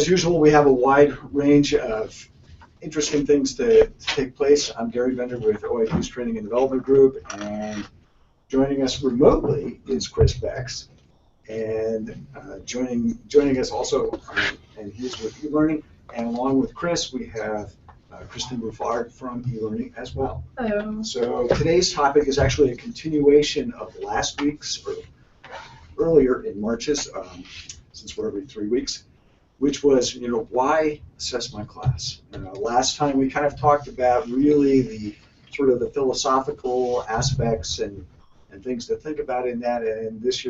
as usual, we have a wide range of interesting things to take place. I'm Gary Bender with OIU's Training and Development Group, and joining us remotely is Chris Becks. And joining us also, and he's with eLearning, and along with Chris, we have Kristen Buffard from eLearning as well. Hello. So today's topic is actually a continuation of last week's, or earlier in March's, since we're every 3 weeks, which was, why assess my class? Last time we kind of talked about really the sort of the philosophical aspects and things to think about in that, and this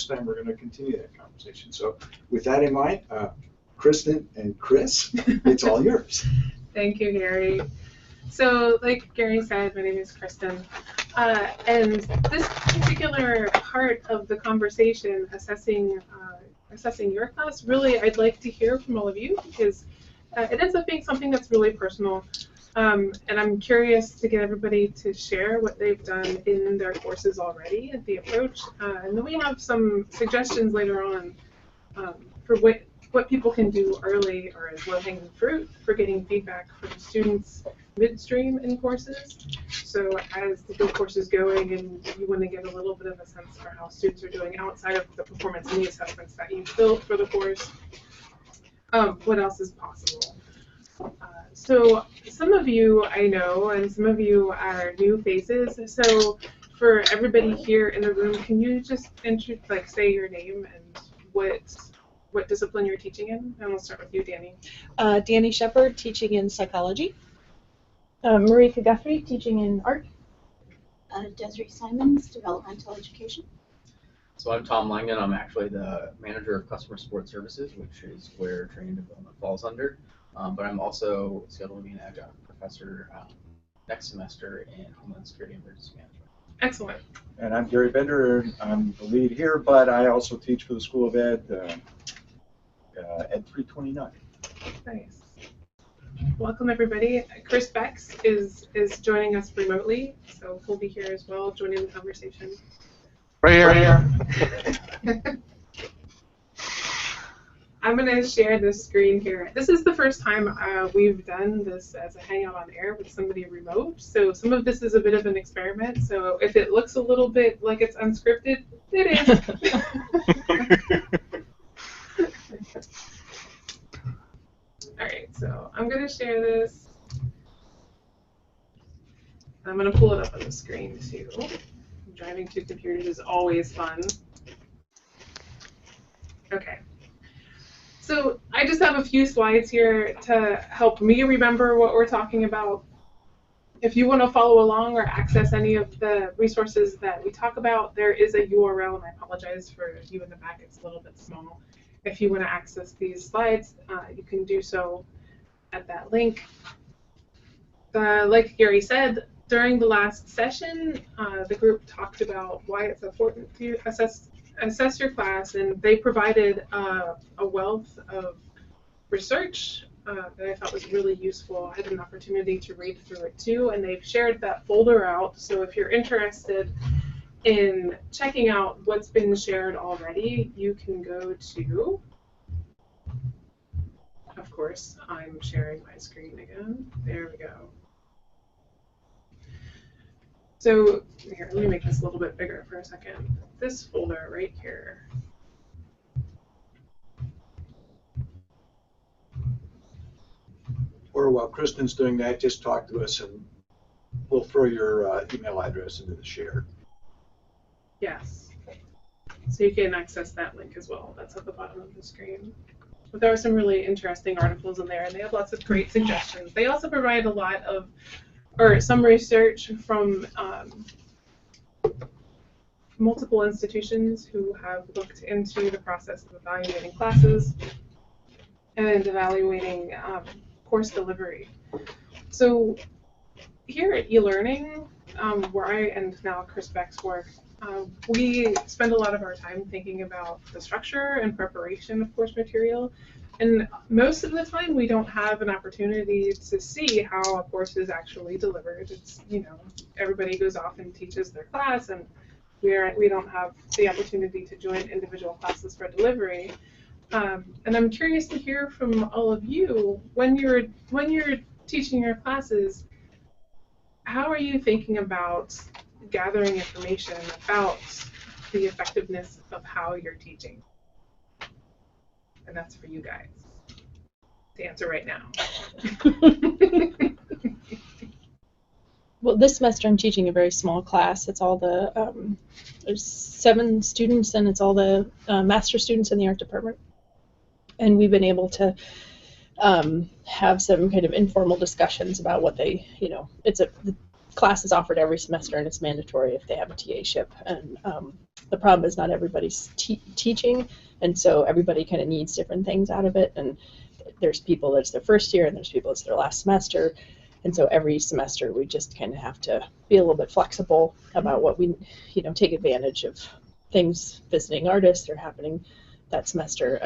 time we're going to continue that conversation. So with that in mind, Kristen and Chris, it's all yours. Thank you, Gary. So like Gary said, my name is Kristen, and this particular part of the conversation, assessing your class, really I'd like to hear from all of you, because it ends up being something that's really personal. And I'm curious to get everybody to share what they've done in their courses already and the approach. And then we have some suggestions later on for what people can do early or as low-hanging fruit for getting feedback from students midstream in courses. So as the course is going and you want to get a little bit of a sense for how students are doing outside of the performance and the assessments that you've built for the course, what else is possible? So some of you I know, and some of you are new faces. So for everybody here in the room, can you just say your name and what discipline you're teaching in? And we'll start with you, Danny. Danny Shepard, teaching in psychology. Marika Guthrie, teaching in art. Desiree Simons, developmental education. So I'm Tom Langen. I'm actually the manager of customer support services, which is where training and development falls under. But I'm also scheduled to be an adjunct professor next semester in Homeland Security and Emergency Management. Excellent. And I'm Gary Bender, and I'm the lead here, but I also teach for the School of Ed, Ed 329. Nice. Welcome, everybody. Chris Becks is joining us remotely, so he'll be here as well, joining the conversation. Right here. I'm going to share this screen here. This is the first time we've done this as a hangout on air with somebody remote, so some of this is a bit of an experiment. So if it looks a little bit like it's unscripted, it is. All right, so I'm going to share this. I'm going to pull it up on the screen too. Driving two computers is always fun. Okay. So I just have a few slides here to help me remember what we're talking about. If you want to follow along or access any of the resources that we talk about, there is a URL, and I apologize for you in the back, it's a little bit small. If you want to access these slides, you can do so at that link. Like Gary said, during the last session, the group talked about why it's important to assess your class, and they provided a wealth of research that I thought was really useful. I had an opportunity to read through it too, and they've shared that folder out. So if you're interested in checking out what's been shared already, you can go to, of course, I'm sharing my screen again. There we go. So here, let me make this a little bit bigger for a second. This folder right here. Or while Kristen's doing that, just talk to us and we'll throw your email address into the share. Yes. So you can access that link as well. That's at the bottom of the screen. But there are some really interesting articles in there, and they have lots of great suggestions. They also provide a lot of, or some research from multiple institutions who have looked into the process of evaluating classes and evaluating course delivery. So here at eLearning, where I and now Chris Beck's work, we spend a lot of our time thinking about the structure and preparation of course material. And most of the time, we don't have an opportunity to see how a course is actually delivered. It's, everybody goes off and teaches their class, and we don't have the opportunity to join individual classes for delivery. And I'm curious to hear from all of you, when you're teaching your classes, how are you thinking about gathering information about the effectiveness of how you're teaching? And that's for you guys to answer right now. Well, this semester I'm teaching a very small class. It's all the, there's 7 students, and it's all the master students in the art department. And we've been able to have some kind of informal discussions about what they, the class is offered every semester, and it's mandatory if they have a TA-ship. And the problem is not everybody's teaching, and so everybody kind of needs different things out of it. And there's people that's their first year, and there's people that's their last semester. And so every semester we just kind of have to be a little bit flexible about what we, take advantage of things, visiting artists are happening that semester.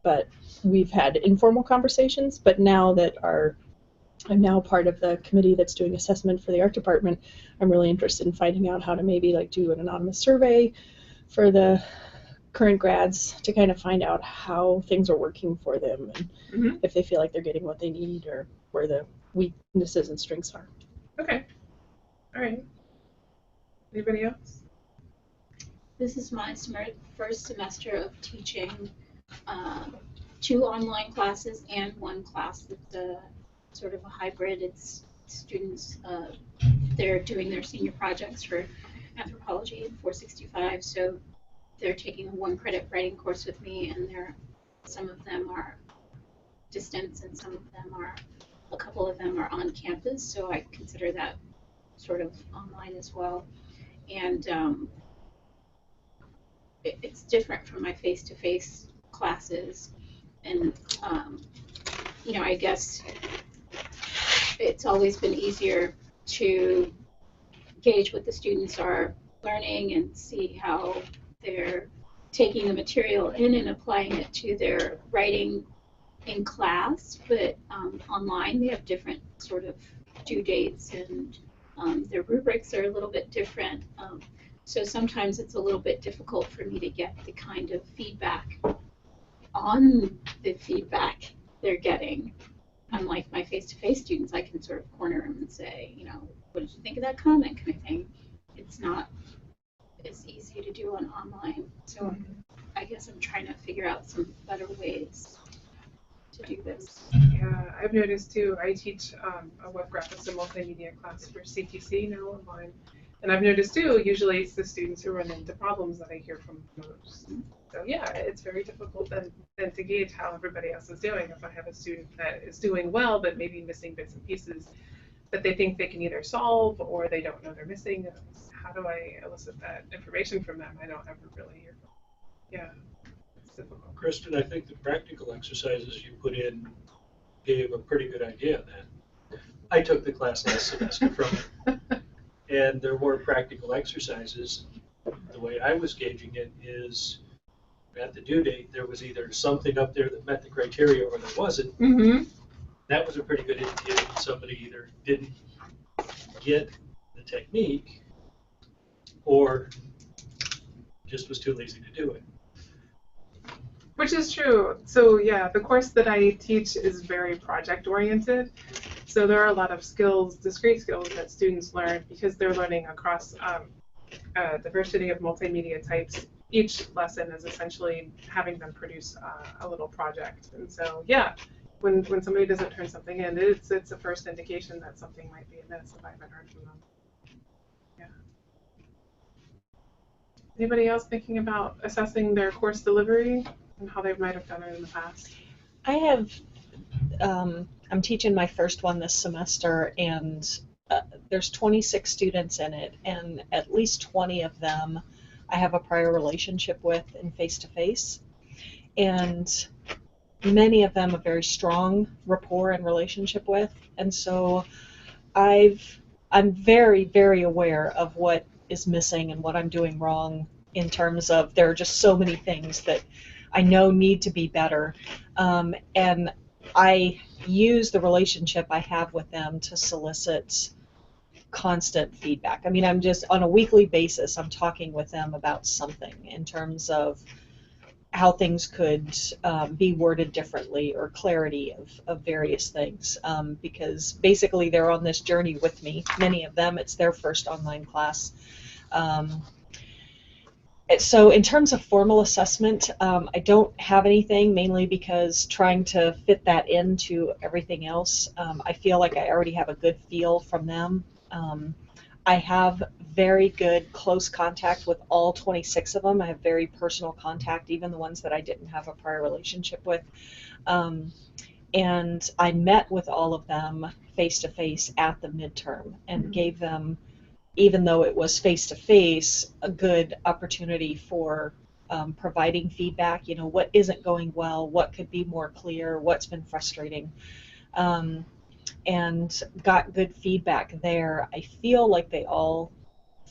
But we've had informal conversations, but now that I'm now part of the committee that's doing assessment for the art department, I'm really interested in finding out how to maybe do an anonymous survey for the current grads to kind of find out how things are working for them, and if they feel like they're getting what they need, or where the weaknesses and strengths are. Okay. All right. Anybody else? This is my first semester of teaching 2 online classes and 1 class that's sort of a hybrid. It's students, they're doing their senior projects for anthropology and 465, so they're taking a 1-credit writing course with me, and some of them are distance, and a couple of them are on campus, so I consider that sort of online as well. And it's different from my face-to-face classes, and I guess it's always been easier to gauge what the students are learning and see how they're taking the material in and applying it to their writing in class, but online they have different sort of due dates, and their rubrics are a little bit different. So sometimes it's a little bit difficult for me to get the kind of feedback on the feedback they're getting. Unlike my face-to-face students, I can sort of corner them and say, what did you think of that comment, kind of thing. It's not as easy to do on online. So I guess I'm trying to figure out some better ways to do this. Yeah, I've noticed too. I teach a web graphics and multimedia class for CTC now online, and I've noticed too. Usually, it's the students who run into problems that I hear from most. So yeah, it's very difficult then to gauge how everybody else is doing. If I have a student that is doing well but maybe missing bits and pieces that they think they can either solve or they don't know they're missing, how do I elicit that information from them? I don't ever really hear from them. Yeah, it's difficult. Kristen, I think the practical exercises you put in gave a pretty good idea then. I took the class last semester from it, and there were practical exercises. The way I was gauging it is, at the due date, there was either something up there that met the criteria or there wasn't. That was a pretty good indicator that somebody either didn't get the technique or just was too lazy to do it. Which is true. So yeah, the course that I teach is very project oriented. So there are a lot of skills, discrete skills that students learn because they're learning across a diversity of multimedia types. Each lesson is essentially having them produce a little project. And so yeah, when somebody doesn't turn something in, it's a first indication that something might be amiss if I haven't heard from them. Yeah. Anybody else thinking about assessing their course delivery and how they might have done it in the past? I have, I'm teaching my first one this semester, and there's 26 students in it, and at least 20 of them I have a prior relationship with in face-to-face, and many of them a very strong rapport and relationship with, and so I'm very, very aware of what is missing and what I'm doing wrong in terms of there are just so many things that I know need to be better, and I use the relationship I have with them to solicit constant feedback. I mean, I'm just on a weekly basis, I'm talking with them about something in terms of how things could be worded differently or clarity of various things, because basically they're on this journey with me. Many of them, it's their first online class. So in terms of formal assessment, I don't have anything, mainly because trying to fit that into everything else, I feel like I already have a good feel from them. I have very good close contact with all 26 of them. I have very personal contact, even the ones that I didn't have a prior relationship with. And I met with all of them face-to-face at the midterm and gave them, even though it was face-to-face, a good opportunity for providing feedback. You know, what isn't going well, what could be more clear, what's been frustrating, and got good feedback there. I feel like they all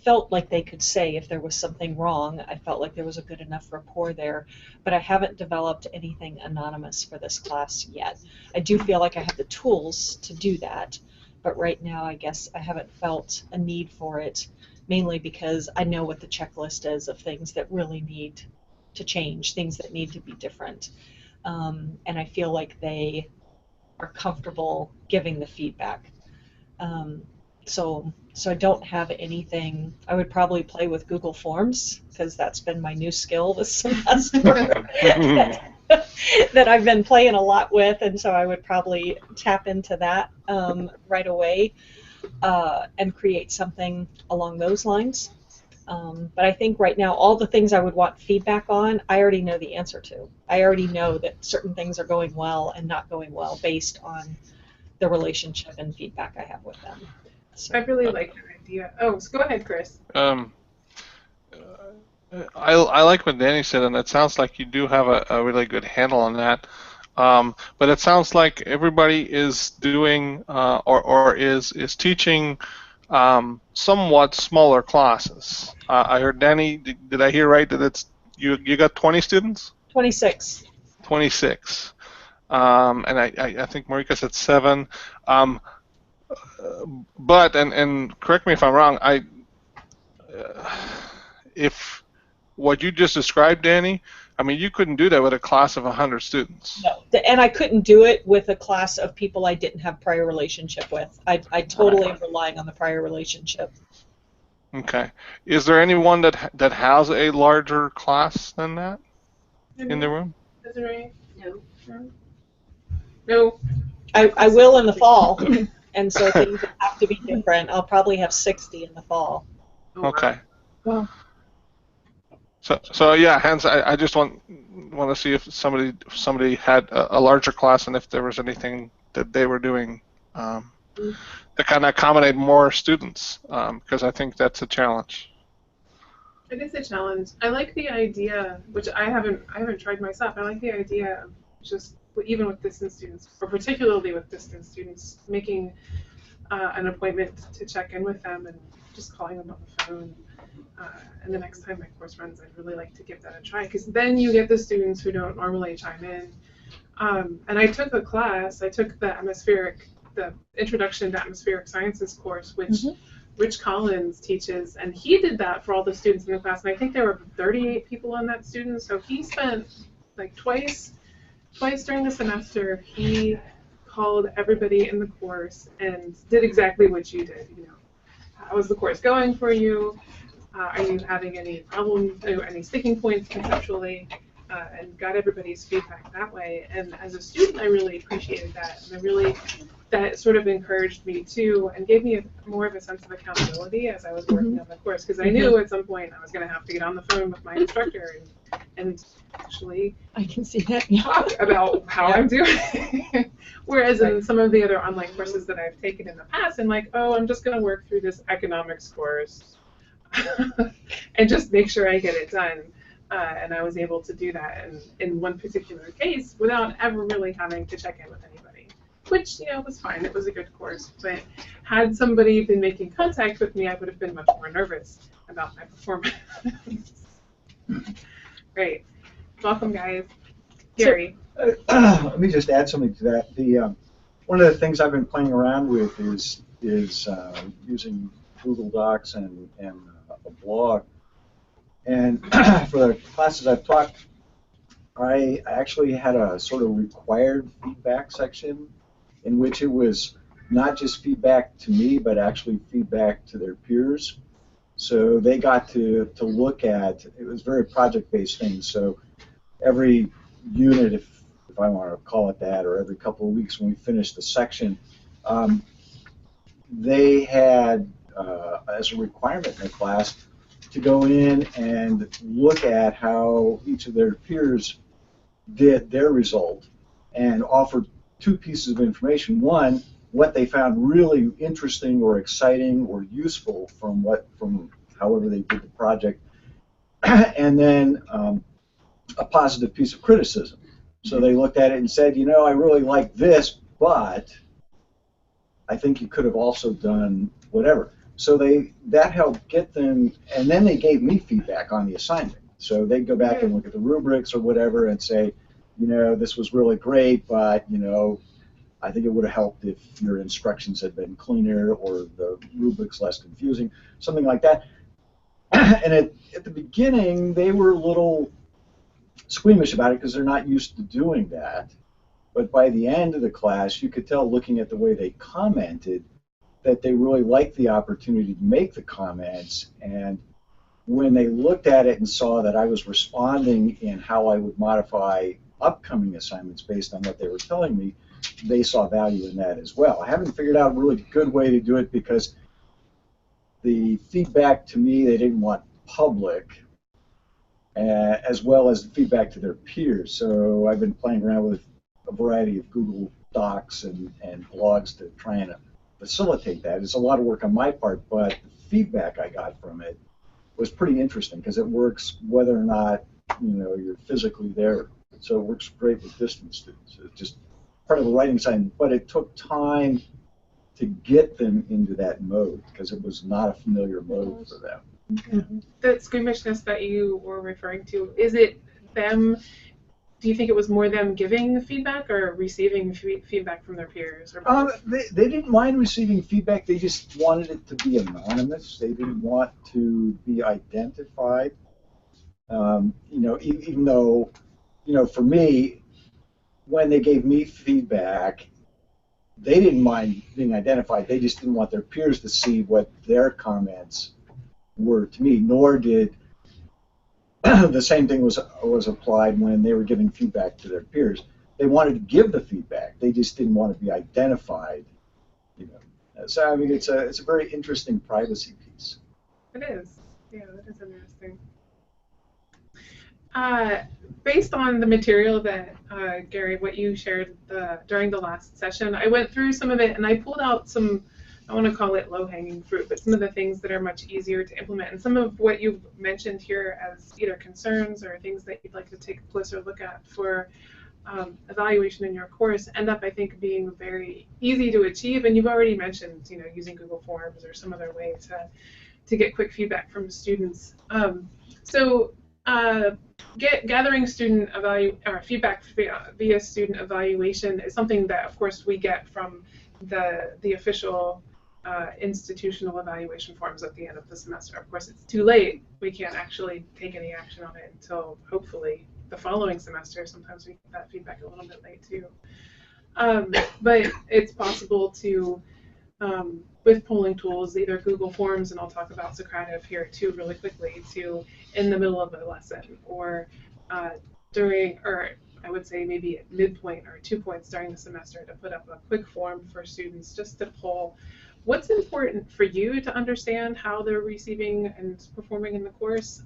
felt like they could say if there was something wrong. I felt like there was a good enough rapport there, but I haven't developed anything anonymous for this class yet. I do feel like I have the tools to do that, but right now I guess I haven't felt a need for it, mainly because I know what the checklist is of things that really need to change, things that need to be different. And I feel like they are comfortable giving the feedback. So I don't have anything. I would probably play with Google Forms, because that's been my new skill this semester that I've been playing a lot with, and so I would probably tap into that right away and create something along those lines. But I think right now all the things I would want feedback on, I already know the answer to. I already know that certain things are going well and not going well based on the relationship and feedback I have with them. So, I really like that idea. Oh, so go ahead, Chris. I like what Danny said, and it sounds like you do have a really good handle on that. But it sounds like everybody is doing or is teaching somewhat smaller classes. I heard Danny. Did I hear right that it's you got 20 students? 26. 26. And I think Marika said 7. But and correct me if I'm wrong. If what you just described, Danny, I mean, you couldn't do that with a class of 100 students. No, and I couldn't do it with a class of people I didn't have prior relationship with. I totally am relying on the prior relationship. Okay. Is there anyone that has a larger class than that in the room? Desiree? No. No. I will in the fall, and so things have to be different. I'll probably have 60 in the fall. Okay. Wow. So yeah, hence I just want to see if somebody had a larger class and if there was anything that they were doing to kind of accommodate more students, because I think that's a challenge. It is a challenge. I like the idea, which I haven't tried myself. I like the idea of just even with distance students, or particularly with distance students, making an appointment to check in with them and just calling them on the phone. And the next time my course runs, I'd really like to give that a try, because then you get the students who don't normally chime in. And I took a class. I took the Introduction to Atmospheric Sciences course, which Rich Collins teaches, and he did that for all the students in the class. And I think there were 38 people on that student. So he spent like twice during the semester. He called everybody in the course and did exactly what you did. You know, how is the course going for you? Are you having any problems, any sticking points conceptually? And got everybody's feedback that way. And as a student, I really appreciated that. And that sort of encouraged me too, and gave me more of a sense of accountability as I was working on the course, because I knew at some point I was going to have to get on the phone with my instructor and actually I can see that. talk about how I'm doing. Whereas in some of the other online courses that I've taken in the past, I'm like, oh, I'm just going to work through this economics course and just make sure I get it done. And I was able to do that in one particular case without ever really having to check in with anybody, which, was fine. It was a good course. But had somebody been making contact with me, I would have been much more nervous about my performance. Great. Welcome, guys. Gary. Let me just add something to that. One of the things I've been playing around with is using Google Docs and a blog. And for the classes I've taught, I actually had a sort of required feedback section in which it was not just feedback to me, but actually feedback to their peers. So they got to look at, it was very project-based things. So every unit, if I want to call it that, or every couple of weeks when we finished the section, um, they had, as a requirement in the class, to go in and look at how each of their peers did their result and offered two pieces of information. One, what they found really interesting or exciting or useful from however they did the project, and then a positive piece of criticism. So they looked at it and said, you know, I really like this, but I think you could have also done whatever. So that helped get them, and then they gave me feedback on the assignment. So they'd go back and look at the rubrics or whatever and say, you know, this was really great, but, you know, I think it would have helped if your instructions had been cleaner or the rubrics less confusing, something like that. And at the beginning, they were a little squeamish about it because they're not used to doing that. But by the end of the class, you could tell looking at the way they commented that they really liked the opportunity to make the comments. And when they looked at it and saw that I was responding in how I would modify upcoming assignments based on what they were telling me, they saw value in that as well. I haven't figured out a really good way to do it because the feedback to me they didn't want public, as well as the feedback to their peers. So I've been playing around with a variety of Google Docs and blogs to try and facilitate that. It's a lot of work on my part, but the feedback I got from it was pretty interesting because it works whether or not you're physically there. So it works great with distance students. It's just part of the writing side, but it took time to get them into that mode because it was not a familiar mode for them. Mm-hmm. The squeamishness that you were referring to, is it them? Do you think it was more them giving feedback or receiving feedback from their peers? Or they didn't mind receiving feedback. They just wanted it to be anonymous. They didn't want to be identified. Even though, for me, when they gave me feedback, they didn't mind being identified. They just didn't want their peers to see what their comments were to me, nor did the same thing was applied when they were giving feedback to their peers. They wanted to give the feedback. They just didn't want to be identified. So I mean, it's a very interesting privacy piece. It is. Yeah, that is interesting. Based on the material that Gary, what you shared during the last session, I went through some of it and I pulled out some, I want to call it low-hanging fruit, but some of the things that are much easier to implement, and some of what you've mentioned here as either concerns or things that you'd like to take a closer look at for evaluation in your course end up, I think, being very easy to achieve. And you've already mentioned, using Google Forms or some other way to get quick feedback from students. Gathering student feedback via student evaluation is something that, of course, we get from the official institutional evaluation forms at the end of the semester. Of course, it's too late. We can't actually take any action on it until hopefully the following semester. Sometimes we get that feedback a little bit late too. But it's possible to, with polling tools, either Google Forms, and I'll talk about Socrative here too really quickly, to in the middle of a lesson or during, or I would say maybe at midpoint or 2 points during the semester, to put up a quick form for students just to poll what's important for you to understand how they're receiving and performing in the course.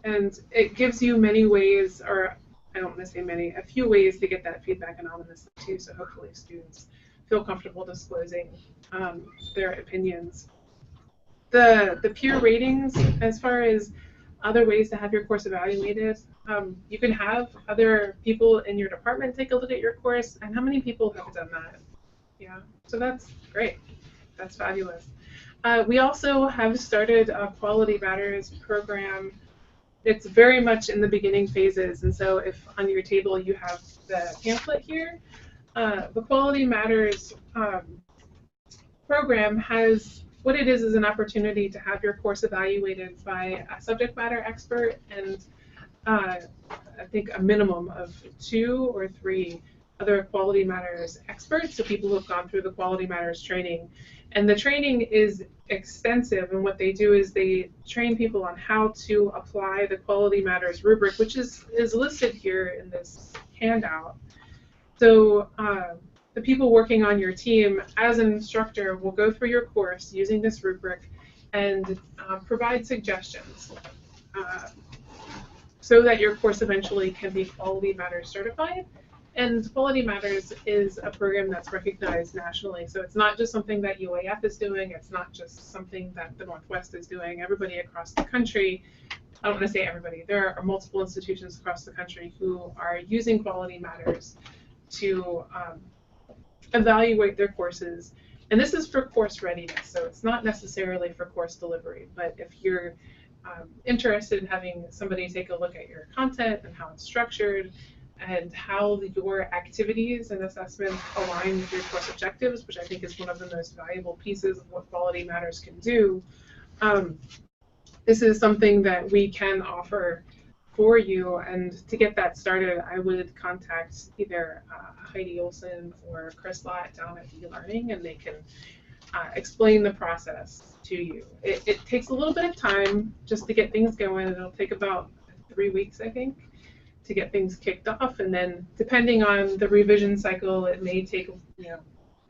And it gives you many ways, or I don't want to say many, a few ways to get that feedback anonymously too, so hopefully students feel comfortable disclosing their opinions. The peer ratings, as far as other ways to have your course evaluated, you can have other people in your department take a look at your course, and how many people have done that? Yeah, so that's great. That's fabulous. We also have started a Quality Matters program. It's very much in the beginning phases, and so if on your table you have the pamphlet here, the Quality Matters program has, what it is an opportunity to have your course evaluated by a subject matter expert and I think a minimum of 2 or 3 other Quality Matters experts, so people who have gone through the Quality Matters training. And the training is extensive, and what they do is they train people on how to apply the Quality Matters rubric, which is listed here in this handout. So the people working on your team as an instructor will go through your course using this rubric and provide suggestions so that your course eventually can be Quality Matters certified. And Quality Matters is a program that's recognized nationally. So it's not just something that UAF is doing. It's not just something that the Northwest is doing. Everybody across the country, I don't want to say everybody, there are multiple institutions across the country who are using Quality Matters to evaluate their courses. And this is for course readiness. So it's not necessarily for course delivery. But if you're interested in having somebody take a look at your content and how it's structured, and how your activities and assessments align with your course objectives, which I think is one of the most valuable pieces of what Quality Matters can do. This is something that we can offer for you, and to get that started, I would contact either Heidi Olson or Chris Lott down at eLearning, and they can explain the process to you. It takes a little bit of time just to get things going. It'll take about 3 weeks, I think, to get things kicked off, and then depending on the revision cycle, it may take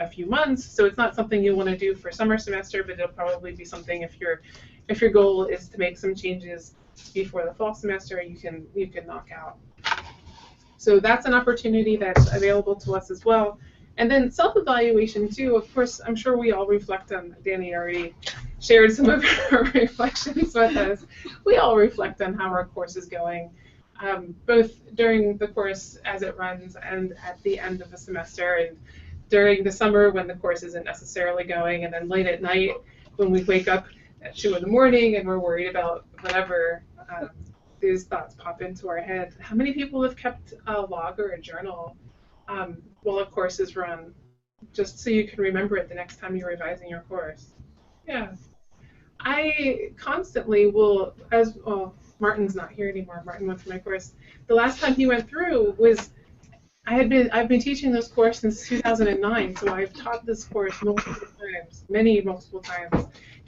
a few months. So it's not something you want to do for summer semester, but it'll probably be something if your goal is to make some changes before the fall semester, you can knock out. So that's an opportunity that's available to us as well. And then self-evaluation too. Of course, I'm sure we all reflect on. Danny already shared some of her reflections with us. We all reflect on how our course is going. Both during the course as it runs and at the end of the semester, and during the summer when the course isn't necessarily going, and then late at night when we wake up at 2 in the morning and we're worried about whatever these thoughts pop into our head. How many people have kept a log or a journal while a course is run, just so you can remember it the next time you're revising your course? Yeah. I constantly will, as well, Martin's not here anymore. Martin went through my course. The last time he went through was, I've been teaching this course since 2009, so I've taught this course multiple times, multiple times.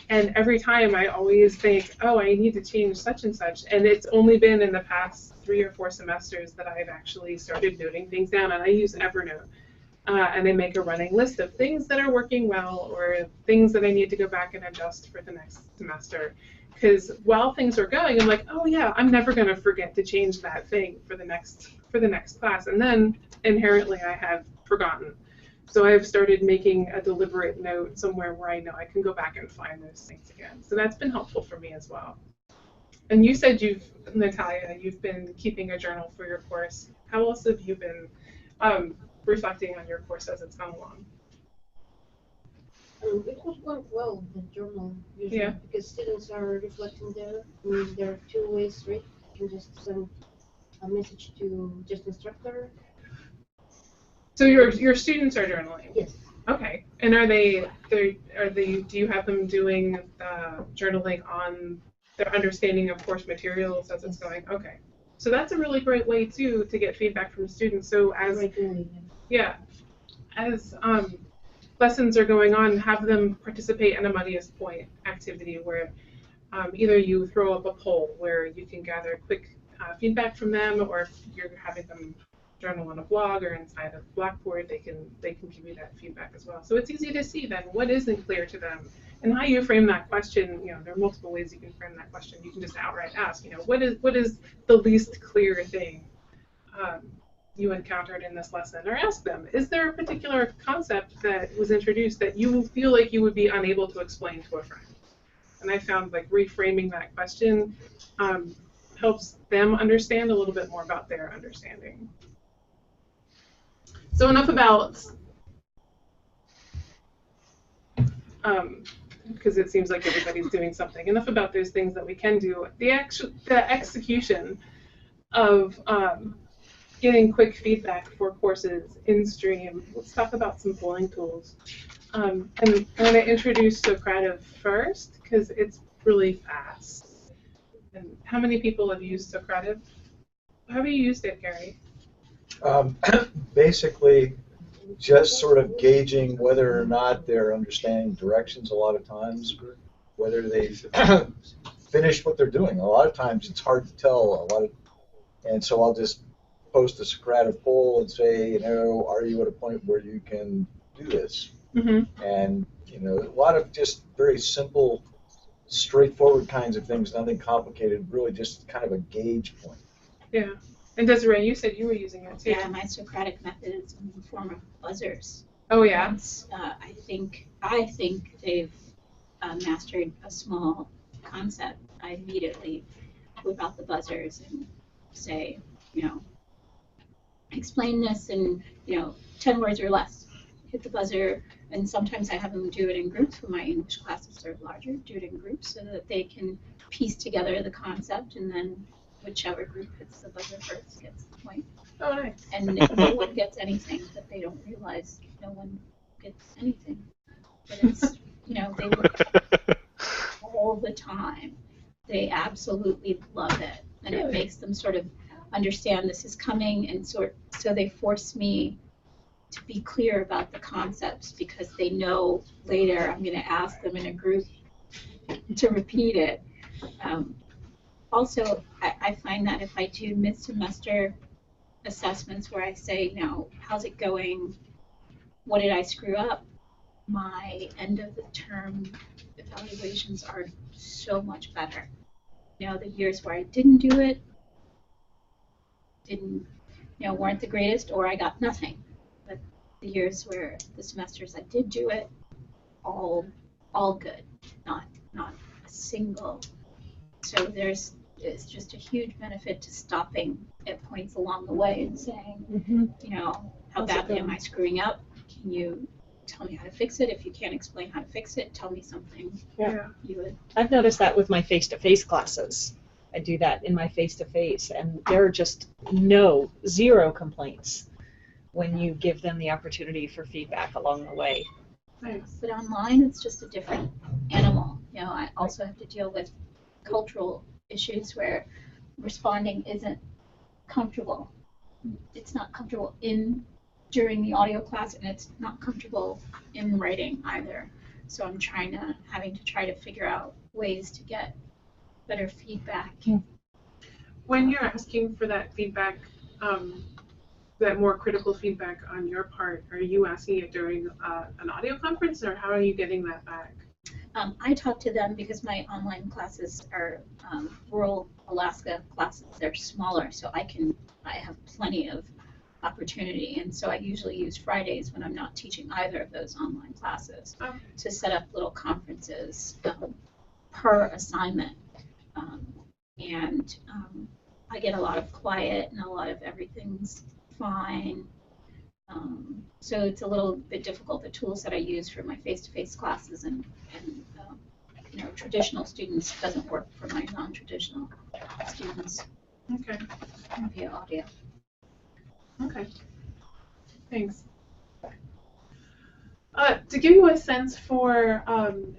And every time I always think, oh, I need to change such and such. And it's only been in the past 3 or 4 semesters that I've actually started noting things down. And I use Evernote. And I make a running list of things that are working well or things that I need to go back and adjust for the next semester. Because while things are going, I'm like, oh yeah, I'm never going to forget to change that thing for the next class. And then inherently I have forgotten. So I've started making a deliberate note somewhere where I know I can go back and find those things again. So that's been helpful for me as well. And you said Natalia, you've been keeping a journal for your course. How else have you been reflecting on your course as it's gone along? It was going well, the journal, usually, because students are reflecting there. I mean, there are 2 ways, right? You can just send a message to just instructor. So your students are journaling? Yes. Okay. And do you have them doing journaling on their understanding of course materials as it's going? Okay. So that's a really great way too to get feedback from students. So as lessons are going on, have them participate in a muddiest point activity where either you throw up a poll where you can gather quick feedback from them, or if you're having them journal on a blog or inside of Blackboard, they can give you that feedback as well. So it's easy to see then what isn't clear to them and how you frame that question. There are multiple ways you can frame that question. You can just outright ask, what is the least clear thing you encountered in this lesson, or ask them, is there a particular concept that was introduced that you feel like you would be unable to explain to a friend? And I found like reframing that question helps them understand a little bit more about their understanding. So enough about, because it seems like everybody's doing something, enough about those things that we can do. The execution of getting quick feedback for courses in stream. Let's talk about some polling tools. And I'm going to introduce Socrative first because it's really fast. And how many people have used Socrative How have you used it, Gary? Basically, just sort of gauging whether or not they're understanding directions a lot of times, whether they've finished what they're doing. A lot of times it's hard to tell. And so I'll just post a Socratic poll and say, are you at a point where you can do this? Mm-hmm. And, a lot of just very simple, straightforward kinds of things, nothing complicated, really just kind of a gauge point. Yeah. And Desiree, you said you were using it too. Yeah, my Socratic method is in the form of buzzers. Oh yeah. I think they've mastered a small concept. I immediately whip out the buzzers and say, explain this in 10 words or less. Hit the buzzer, and sometimes I have them do it in groups when my English classes are larger. Do it in groups so that they can piece together the concept, and then whichever group hits the buzzer first gets the point. Oh, nice. And no one gets anything, but they don't realize no one gets anything. But it's, they look all the time. They absolutely love it. And it makes them sort of understand this is coming, and so they force me to be clear about the concepts, because they know later I'm going to ask them in a group to repeat it. Also, I find that if I do mid-semester assessments where I say, how's it going? What did I screw up? My end of the term evaluations are so much better. The years where I didn't do it, weren't the greatest, or I got nothing. But the years where the semesters I did do it, all good, not a single. So it's just a huge benefit to stopping at points along the way and saying, how badly am I screwing up? Can you tell me how to fix it? If you can't explain how to fix it, tell me something. Yeah. You would. I've noticed that with my face-to-face classes. I do that in my face-to-face, and there are just zero complaints when you give them the opportunity for feedback along the way. Nice. But online, it's just a different animal. I also have to deal with cultural issues where responding isn't comfortable. It's not comfortable during the audio class, and it's not comfortable in writing either. So I'm having to try to figure out ways to get better feedback. When you're asking for that feedback, that more critical feedback on your part, are you asking it during an audio conference, or how are you getting that back? I talk to them because my online classes are rural Alaska classes. They're smaller, so I have plenty of opportunity, and so I usually use Fridays when I'm not teaching either of those online classes to set up little conferences per assignment. And I get a lot of quiet and a lot of everything's fine. So it's a little bit difficult. The tools that I use for my face-to-face classes and traditional students doesn't work for my non-traditional students. Okay. Via audio. Okay. Thanks. To give you a sense for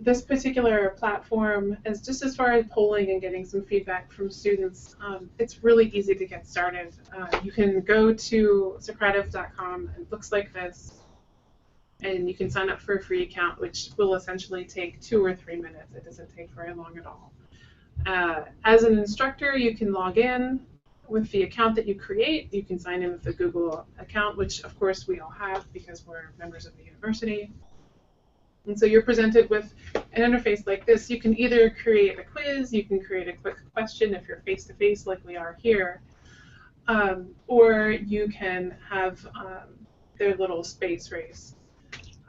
this particular platform, as far as polling and getting some feedback from students, it's really easy to get started. You can go to Socrative.com. It looks like this, and you can sign up for a free account, which will essentially take 2 or 3 minutes. It doesn't take very long at all. As an instructor, you can log in with the account that you create. You can sign in with the Google account, which of course we all have because we're members of the university. And so you're presented with an interface like this. You can either create a quiz, you can create a quick question if you're face-to-face like we are here, or you can have their little space race.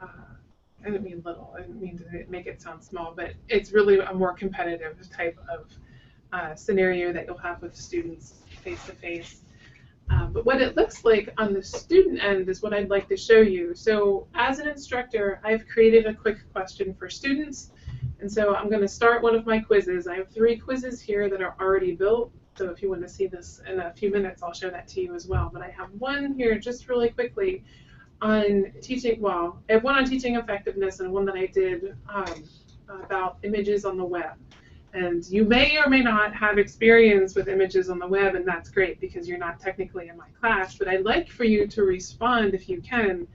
I didn't mean little, I didn't mean to make it sound small, but it's really a more competitive type of scenario that you'll have with students face-to-face. But what it looks like on the student end is what I'd like to show you. So as an instructor, I've created a quick question for students. And so I'm going to start one of my quizzes. I have 3 quizzes here that are already built. So if you want to see this in a few minutes, I'll show that to you as well. But I have one here just really quickly on teaching, well, I have one on teaching effectiveness and one that I did about images on the web. And you may or may not have experience with images on the web, and that's great because you're not technically in my class, but I'd like for you to respond, if you can,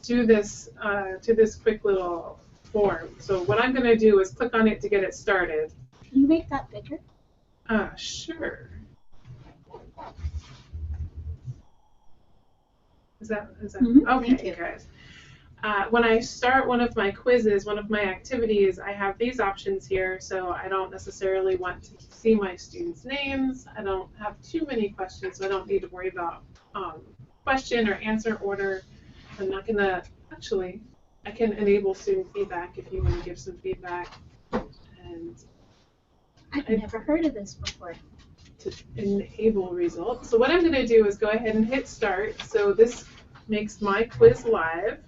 to this quick little form. So what I'm going to do is click on it to get it started. Can you make that bigger? Sure. Is that okay? Thank you. Good. When I start one of my quizzes, one of my activities, I have these options here, so I don't necessarily want to see my students' names. I don't have too many questions, so I don't need to worry about question or answer order. I'm not gonna, actually, I can enable student feedback if you want to give some feedback. And I've never heard of this before. to enable results. So what I'm going to do is go ahead and hit start. So this makes my quiz live,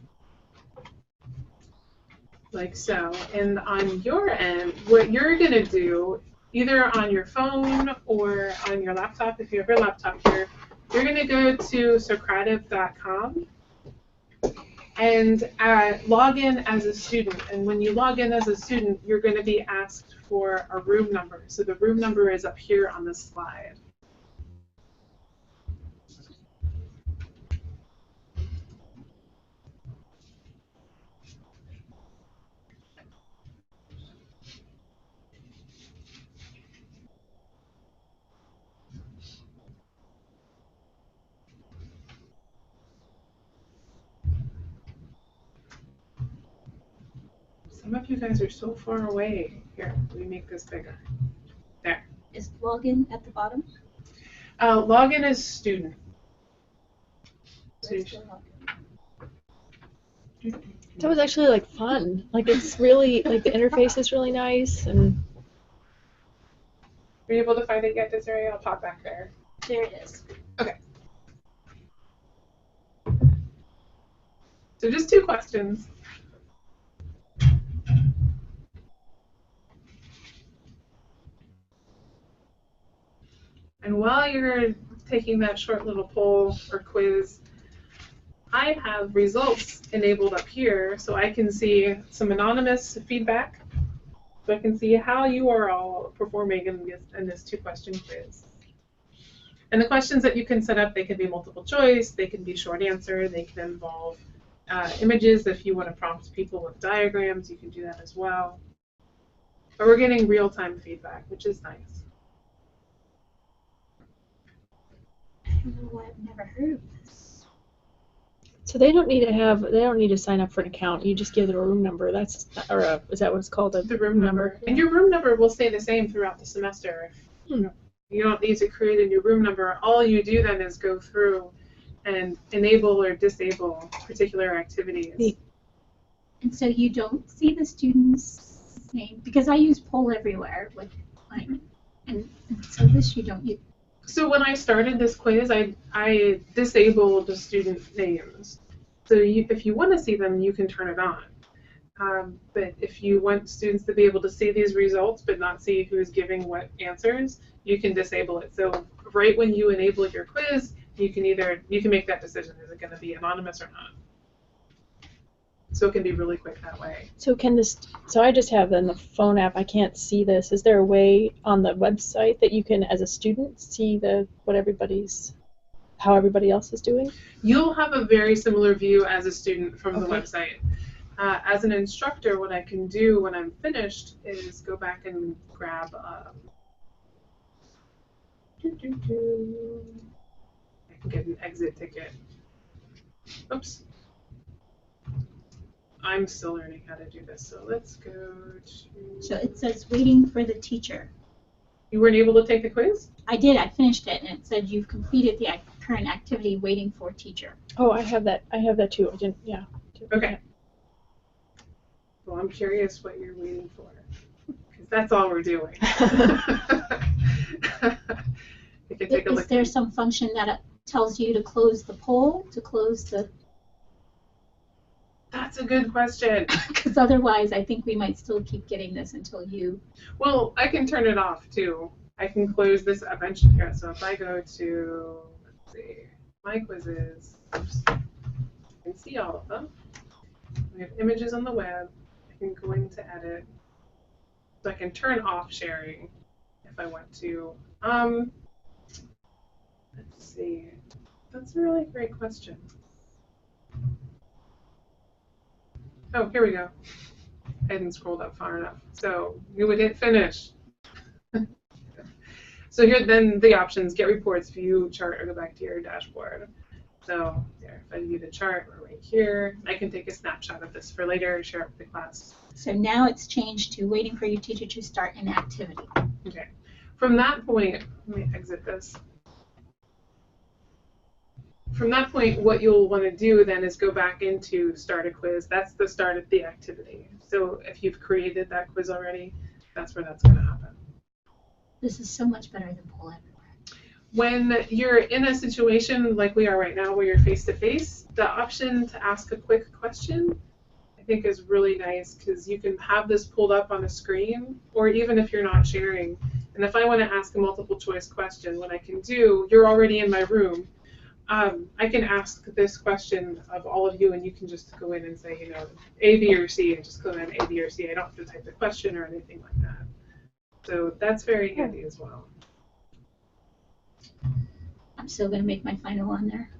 like so. And on your end, what you're going to do, either on your phone or on your laptop, if you have your laptop here, you're going to go to Socrative.com and log in as a student. And when you log in as a student, you're going to be asked for a room number. So the room number is up here on the slide. Some of you guys are so far away. Here, let me make this bigger. There. Is login at the bottom? Login as student. Where's the login? That was actually like fun. Like it's really like the interface is really nice and. Are you able to find it yet, Desiree? I'll pop back there. There it is. Okay. So just 2 questions. And while you're taking that short little poll or quiz, I have results enabled up here so I can see some anonymous feedback. So I can see how you are all performing in this 2-question quiz. And the questions that you can set up, they can be multiple choice, they can be short answer, they can involve images. If you want to prompt people with diagrams, you can do that as well. But we're getting real-time feedback, which is nice. I don't know why I've never heard of this. So they don't need to sign up for an account. You just give them a room number. Is that what it's called? The room number. And your room number will stay the same throughout the semester. You don't need to create a new room number. All you do then is go through and enable or disable particular activities. And so you don't see the student's name? Because I use Poll Everywhere with mine. And so this you don't use. So when I started this quiz, I disabled the student names. So if you want to see them, you can turn it on. But if you want students to be able to see these results but not see who's giving what answers, you can disable it. So right when you enable your quiz, you can make that decision. Is it going to be anonymous or not? So it can be really quick that way. So I just have in the phone app, I can't see this. Is there a way on the website that you can, as a student, see how everybody else is doing? You'll have a very similar view as a student from the website. As an instructor, what I can do when I'm finished is go back and grab I can get an exit ticket. Oops. I'm still learning how to do this, so let's go to... So it says waiting for the teacher. You weren't able to take the quiz? I did. I finished it, and it said you've completed the current activity waiting for teacher. Oh, I have that too. I didn't, yeah. Okay. Well, I'm curious what you're waiting for, because that's all we're doing. You can take a look. Is there some function that tells you to close the poll, to close the... That's a good question. Because otherwise, I think we might still keep getting this until you... Well, I can turn it off, too. I can close this eventually here. So if I go to, let's see, my quizzes, oops, I can see all of them. We have images on the web. I can go into edit. So I can turn off sharing if I want to. Let's see. That's a really great question. Oh, here we go. I hadn't scrolled up far enough. So you would hit finish. So here then the options: get reports, view chart, or go back to your dashboard. So there, if I view the chart, we're right here. I can take a snapshot of this for later, share it with the class. So now it's changed to waiting for your teacher to start an activity. Okay. From that point, let me exit this. From that point, what you'll want to do then is go back into start a quiz. That's the start of the activity. So if you've created that quiz already, that's where that's going to happen. This is so much better than poll everywhere. When you're in a situation like we are right now where you're face-to-face, the option to ask a quick question I think is really nice because you can have this pulled up on a screen, or even if you're not sharing. And if I want to ask a multiple choice question, what I can do, you're already in my room, I can ask this question of all of you, and you can just go in and say, you know, A, B, or C, and just go in A, B, or C. I don't have to type the question or anything like that. So that's very handy as well. I'm still going to make my final on there.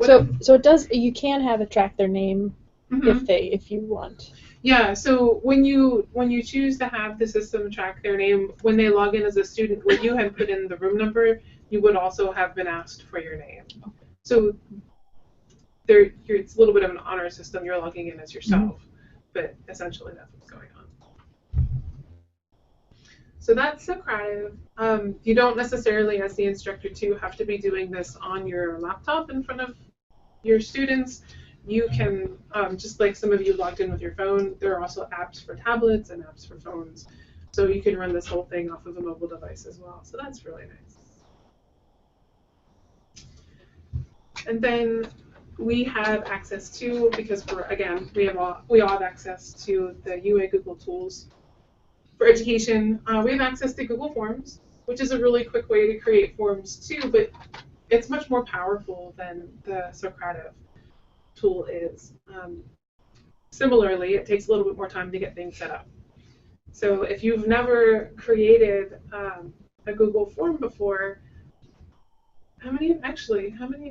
So it does. You can have it track their name Mm-hmm. if you want. Yeah. So when you choose to have the system track their name, when they log in as a student, when you had put in the room number, you would also have been asked for your name. So it's a little bit of an honor system. You're logging in as yourself, but essentially that's what's going on. So that's Socrative. You don't necessarily, as the instructor too, have to be doing this on your laptop in front of your students. You can, just like some of you logged in with your phone, there are also apps for tablets and apps for phones. So you can run this whole thing off of a mobile device as well. So that's really nice. And then we have access to, because we all have access to the UA Google tools. For education, we have access to Google Forms, which is a really quick way to create forms too, but it's much more powerful than the Socrative tool is. Similarly, it takes a little bit more time to get things set up. So if you've never created a Google form before, how many of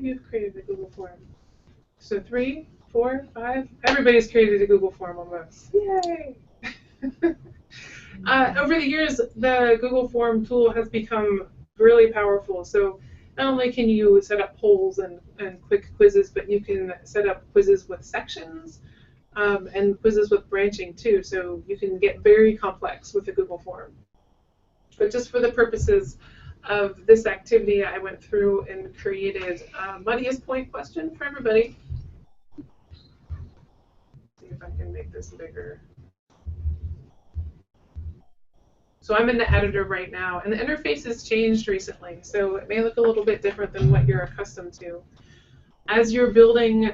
you have created a Google form? So 3, 4, 5? Everybody's created a Google form almost. Yay! Over the years, the Google Form tool has become really powerful. So not only can you set up polls and quick quizzes, but you can set up quizzes with sections and quizzes with branching too. So you can get very complex with the Google Form. But just for the purposes of this activity, I went through and created a muddiest point question for everybody. See if I can make this bigger. So I'm in the editor right now, and the interface has changed recently, so it may look a little bit different than what you're accustomed to. As you're building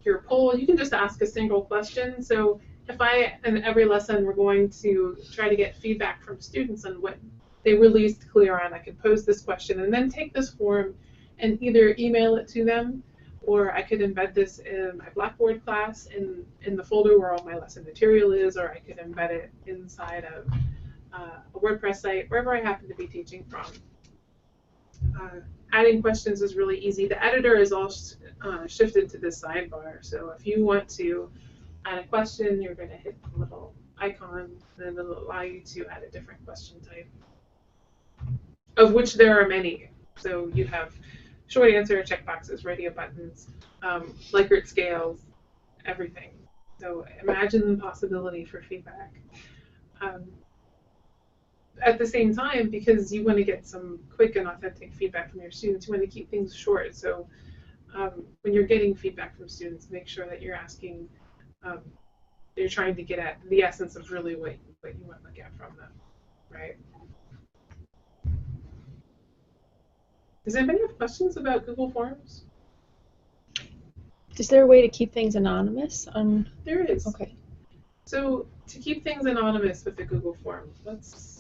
your poll, you can just ask a single question. So if in every lesson, we're going to try to get feedback from students on what they were least clear on, I could pose this question and then take this form and either email it to them, or I could embed this in my Blackboard class in the folder where all my lesson material is, or I could embed it inside of a WordPress site, wherever I happen to be teaching from. Adding questions is really easy. The editor is all shifted to this sidebar. So if you want to add a question, you're going to hit the little icon, and it'll allow you to add a different question type, of which there are many. So you have short answer, checkboxes, radio buttons, Likert scales, everything. So imagine the possibility for feedback. At the same time, because you want to get some quick and authentic feedback from your students, you want to keep things short. So when you're getting feedback from students, make sure that you're asking, you're trying to get at the essence of really what you want to get from them, right? Does anybody have questions about Google Forms? Is there a way to keep things anonymous? There is. Okay. So to keep things anonymous with the Google Form, let's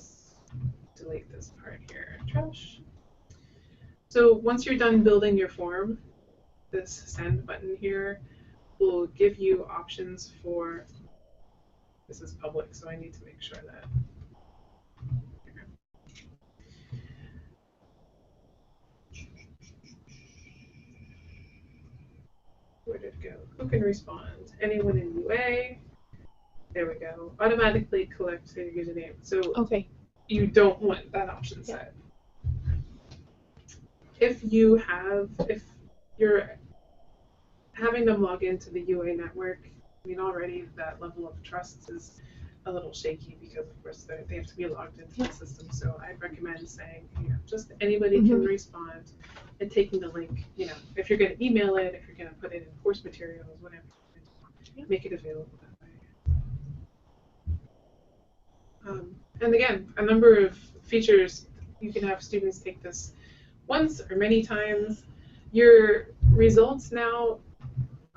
delete this part here. Trash. So once you're done building your form, this send button here will give you options for this is public, so I need to make sure that. Where did it go? Who can respond? Anyone in UA? There we go. Automatically collect their username. So Okay. you don't want that option set. If you're having them log into the UA network, I mean, already that level of trust is a little shaky because, of course, they have to be logged into the system. So I'd recommend saying, just anybody can respond and taking the link, if you're going to email it, if you're going to put it in course materials, whatever, make it available that way. And again, a number of features, you can have students take this once or many times. Your results now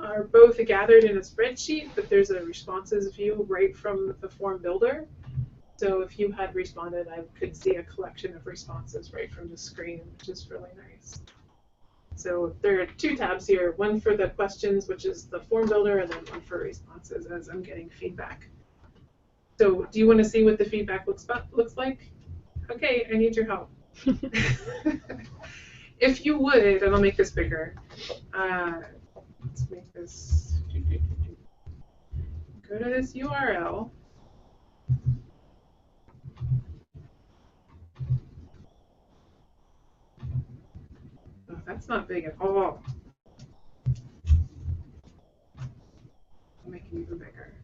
are both gathered in a spreadsheet, but there's a responses view right from the form builder. So if you had responded, I could see a collection of responses right from the screen, which is really nice. So there are two tabs here, one for the questions, which is the form builder, and then one for responses as I'm getting feedback. So do you want to see what the feedback looks like? Okay, I need your help. If you would, and I'll make this bigger, let's make this, go to this URL. Oh, that's not big at all. I'll make it even bigger.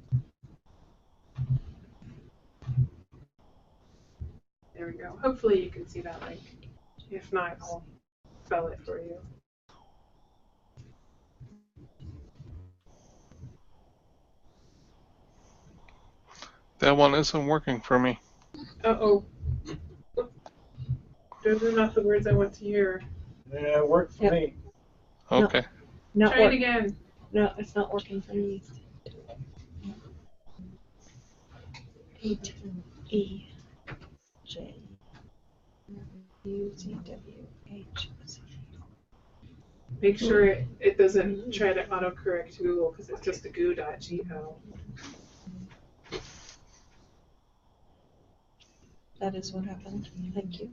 There we go. Hopefully you can see that link. If not, I'll spell it for you. That one isn't working for me. Uh-oh. Those are not the words I want to hear. Yeah, it worked for me. Okay. Try it again. No, it's not working for me. E J U Z W H. Make sure it doesn't try to autocorrect Google because it's just a goo.gl. That is what happened. Thank you.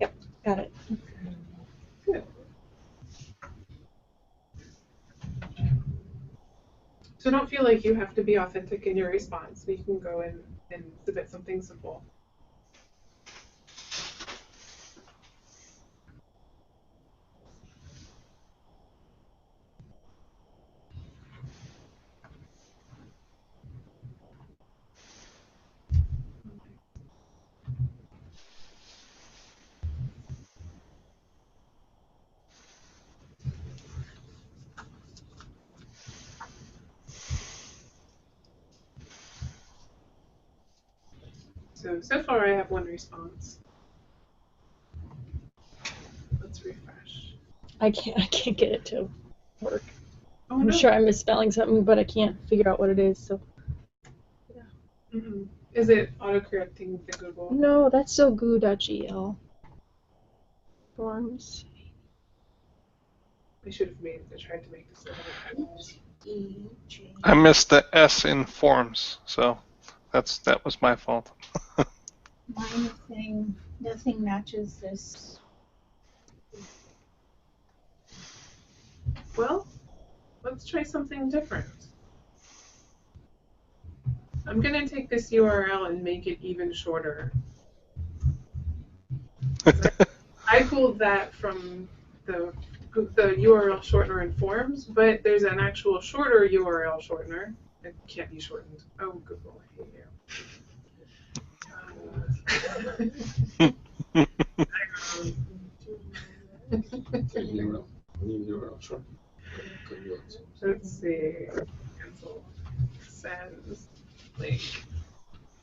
Yep, got it. Good. So don't feel like you have to be authentic in your response. You can go in and submit something simple. So far I have one response. Let's refresh. I can't get it to work. Oh, I'm no. sure I'm misspelling something, but I can't figure out what it is. So Is it autocorrecting the Google? no, that's so goo.gl. Forms. I should have tried to make this a little bit. I missed the S in forms, so that was my fault. Nothing matches this. Well, let's try something different. I'm going to take this URL and make it even shorter. I pulled that from the URL shortener in Forms, but there's an actual shorter URL shortener. It can't be shortened. Oh, Google, I hate you. Let's see. Cancel. Send link.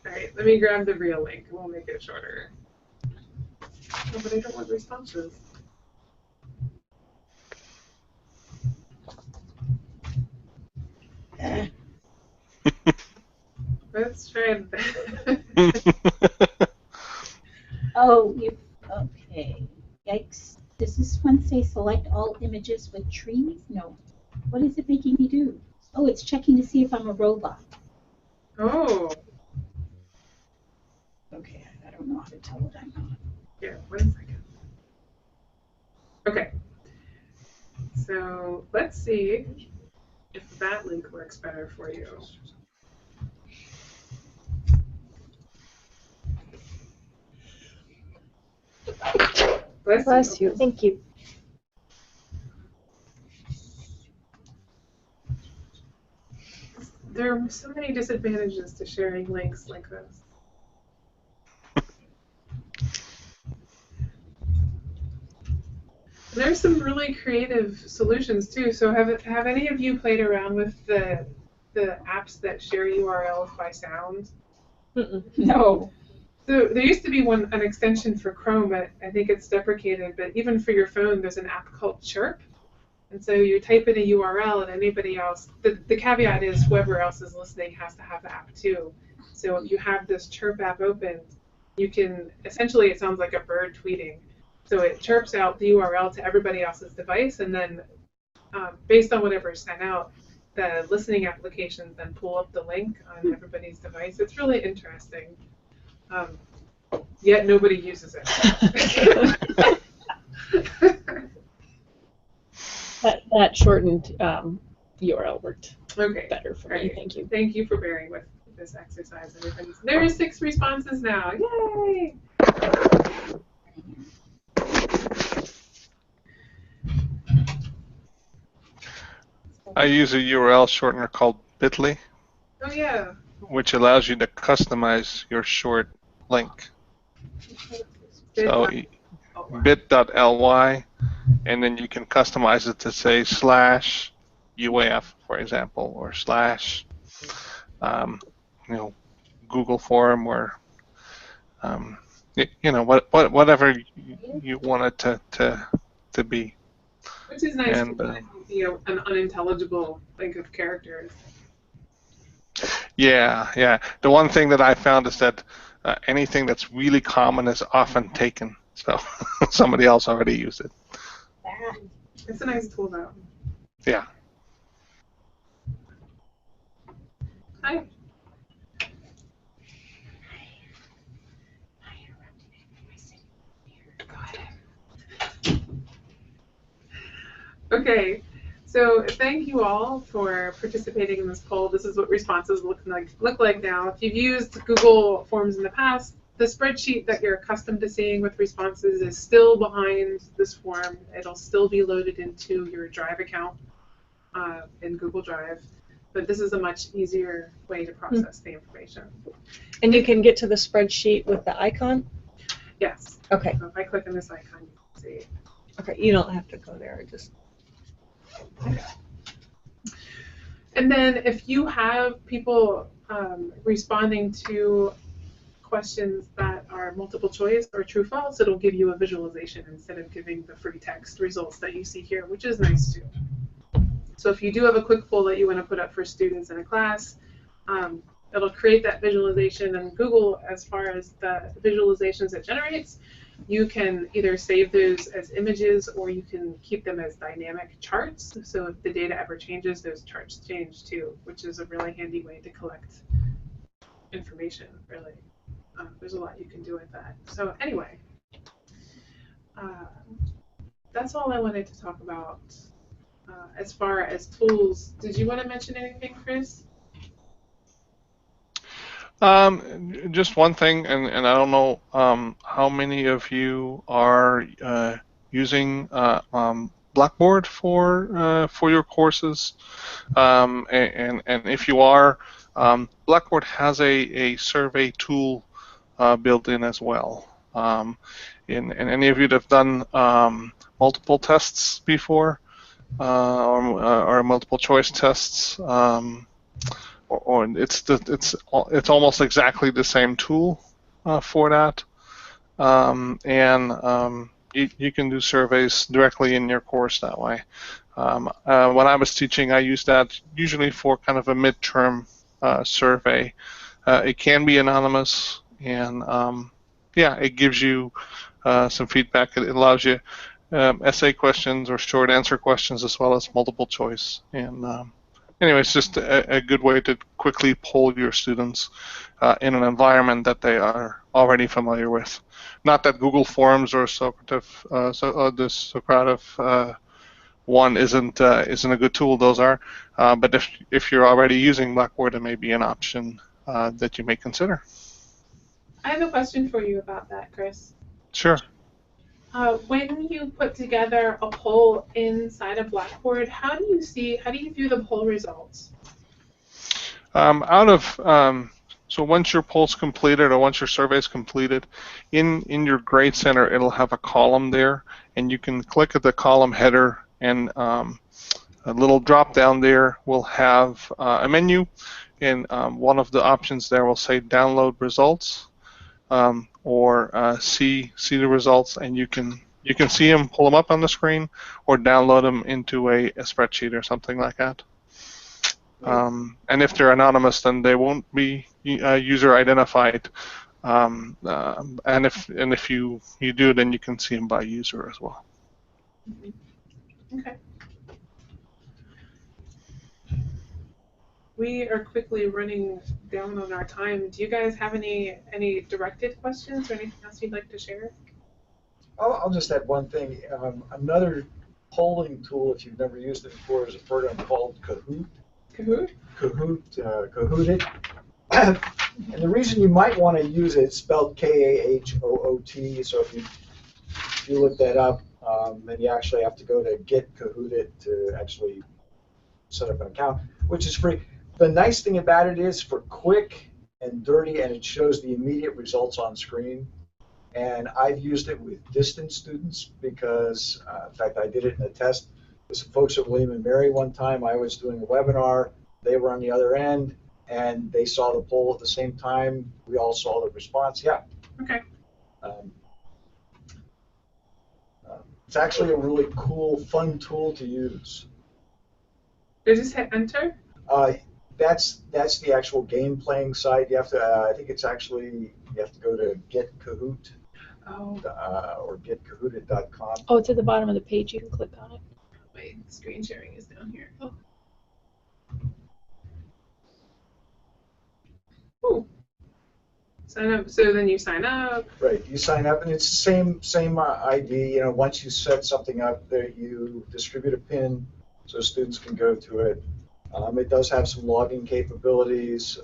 All right, let me grab the real link and we'll make it shorter. Oh, but I don't want responses. Let's try it. Oh, okay. Yikes. Does this one say select all images with trees? No. What is it making me do? Oh, it's checking to see if I'm a robot. Oh, Okay, I don't know how to tell it I'm not. here, 1 second. Okay. So let's see if that link works better for you. Bless you. Thank you. There are so many disadvantages to sharing links like this. There's some really creative solutions too. So have any of you played around with the apps that share URLs by sound? No. So there used to be an extension for Chrome, but I think it's deprecated. But even for your phone, there's an app called Chirp. And so you type in a URL and anybody else, the caveat is whoever else is listening has to have the app too. So if you have this Chirp app open, you can, essentially it sounds like a bird tweeting. So it chirps out the URL to everybody else's device, and then based on whatever is sent out, the listening applications then pull up the link on everybody's device. It's really interesting. Yet nobody uses it. That shortened URL worked Okay. better for Right. me. Thank you. Thank you for bearing with this exercise. There are 6 responses now. Yay! I use a URL shortener called Bitly, Oh yeah. which allows you to customize your short link. So bit.ly, and then you can customize it to say /UAF, for example, or Google form, or whatever you want it to be. Which is nice And, to an unintelligible link of characters. Yeah. The one thing that I found is that anything that's really common is often taken. So somebody else already used it. It's a nice tool though. Yeah. Hi. Okay, so thank you all for participating in this poll. This is what responses look like now. If you've used Google Forms in the past, the spreadsheet that you're accustomed to seeing with responses is still behind this form. It'll still be loaded into your Drive account in Google Drive, but this is a much easier way to process the information. And you can get to the spreadsheet with the icon? Yes. Okay. So if I click on this icon, you can see. Okay, you don't have to go there. Just. And then if you have people responding to questions that are multiple choice or true false, it'll give you a visualization instead of giving the free text results that you see here, which is nice too. So if you do have a quick poll that you want to put up for students in a class, it'll create that visualization, and Google, as far as the visualizations it generates, you can either save those as images or you can keep them as dynamic charts. So if the data ever changes, those charts change too, which is a really handy way to collect information, really. There's a lot you can do with that. So anyway, that's all I wanted to talk about as far as tools. Did you want to mention anything, Chris? Just one thing, and I don't know how many of you are using Blackboard for your courses, and if you are, Blackboard has a survey tool built in as well. And any of you that have done multiple tests before, or multiple choice tests, or it's almost exactly the same tool for that, and you can do surveys directly in your course that way. When I was teaching, I used that usually for kind of a midterm survey, It can be anonymous, and yeah, it gives you some feedback. It allows you essay questions or short answer questions as well as multiple choice. And anyway, it's just a good way to quickly poll your students in an environment that they are already familiar with. Not that Google Forms or the Socrative one isn't a good tool. Those are, but if you're already using Blackboard, it may be an option that you may consider. I have a question for you about that, Chris. Sure. When you put together a poll inside of Blackboard, how do you view the poll results? So once your poll's completed or once your survey's completed, in your grade center, it'll have a column there, and you can click at the column header, and a little drop down there will have a menu, and one of the options there will say download results, or see the results, and you can see them, pull them up on the screen, or download them into a spreadsheet or something like that. And if they're anonymous, then they won't be user identified. And if you do, then you can see them by user as well. Okay. We are quickly running down on our time. Do you guys have any directed questions or anything else you'd like to share? I'll just add one thing. Another polling tool, if you've never used it before, is a program called Kahoot. Kahoot? Kahoot it. And the reason you might want to use it, it's spelled K-A-H-O-O-T, so if you look that up, then you actually have to go to Get Kahoot it to actually set up an account, which is free. The nice thing about it is for quick and dirty, and it shows the immediate results on screen. And I've used it with distance students because, in fact, I did it in a test with some folks at William & Mary one time. I was doing a webinar. They were on the other end, and they saw the poll at the same time. We all saw the response. Yeah. Okay. It's actually a really cool, fun tool to use. Did you just hit enter? That's the actual game playing site. You have to. I think it's actually you have to go to Get Kahoot. Or getkahooted.com. Oh, it's at the bottom of the page. You can click on it. My screen sharing is down here. Oh. Ooh. Sign up. So then you sign up. Right. You sign up, and it's the same ID. You know, once you set something up, there you distribute a pin so students can go to it. It does have some logging capabilities.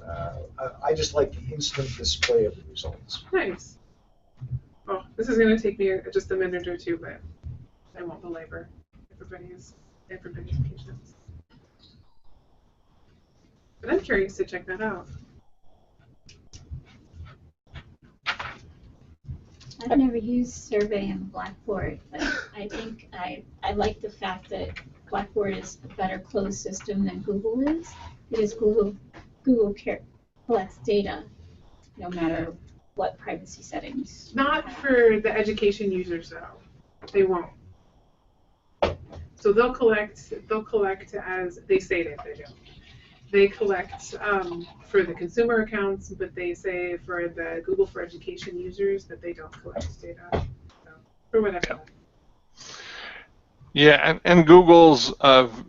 I just like the instant display of the results. Nice. Oh, this is going to take me just a minute or two, but I won't belabor everybody's patience. But I'm curious to check that out. I've never used Survey in Blackboard, but I think I like the fact that Blackboard is a better closed system than Google is, because Google collects data no matter what privacy settings. Not for the education users though. They won't. So they'll collect as they say that they do. They collect for the consumer accounts, but they say for the Google for Education users that they don't collect data. So, for whatever. Yeah, and Google's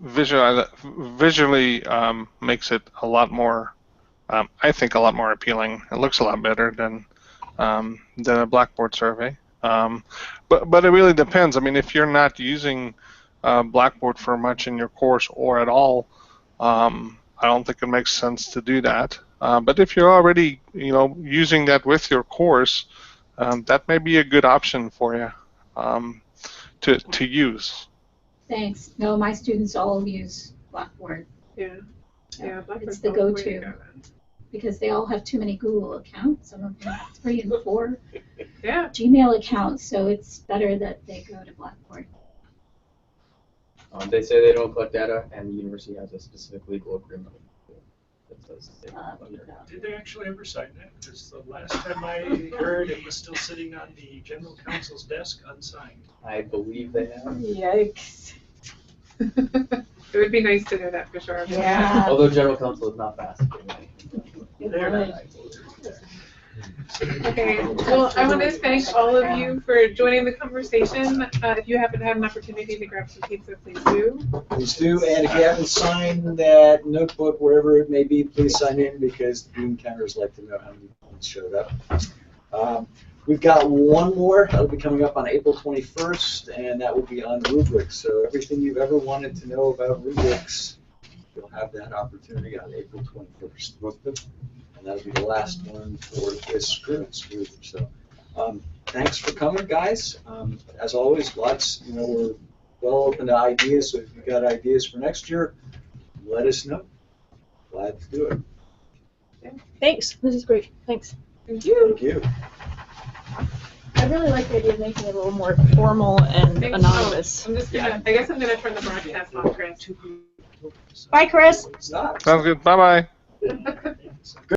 visually makes it a lot more, I think, a lot more appealing. It looks a lot better than a Blackboard survey. But it really depends. I mean, if you're not using Blackboard for much in your course or at all, I don't think it makes sense to do that. But if you're already, using that with your course, that may be a good option for you to use. Thanks. No, my students all use Blackboard. Yeah. Yeah, it's the go-to because they all have too many Google accounts. Some of them have 3 and 4 Gmail accounts, so it's better that they go to Blackboard. They say they don't collect data, and the university has a specific legal agreement that says they don't collect data. Did they actually ever sign that? Because the last time I heard, it was still sitting on the general counsel's desk unsigned. I believe they have. Yikes. It would be nice to know that for sure. Yeah. Although general counsel is not fast. They're not. Okay, well, I want to thank all of you for joining the conversation. If you happen to have an opportunity to grab some pizza, please do. Please do, and if you haven't signed that notebook, wherever it may be, please sign in because the bean counters like to know how many people showed up. We've got one more that'll be coming up on April 21st, and that will be on rubrics. So everything you've ever wanted to know about rubrics, you'll have that opportunity on April 21st. And that'll be the last one for this group. So thanks for coming, guys. As always, lots, we're well open to ideas. So if you've got ideas for next year, let us know. Glad to do it. Thanks. This is great. Thanks. Thank you. Thank you. I really like the idea of making it a little more formal and Thanks. anonymous. I'm just gonna, I guess I'm gonna turn the broadcast off, Chris. Bye, Chris. Stop. Sounds good. Bye bye.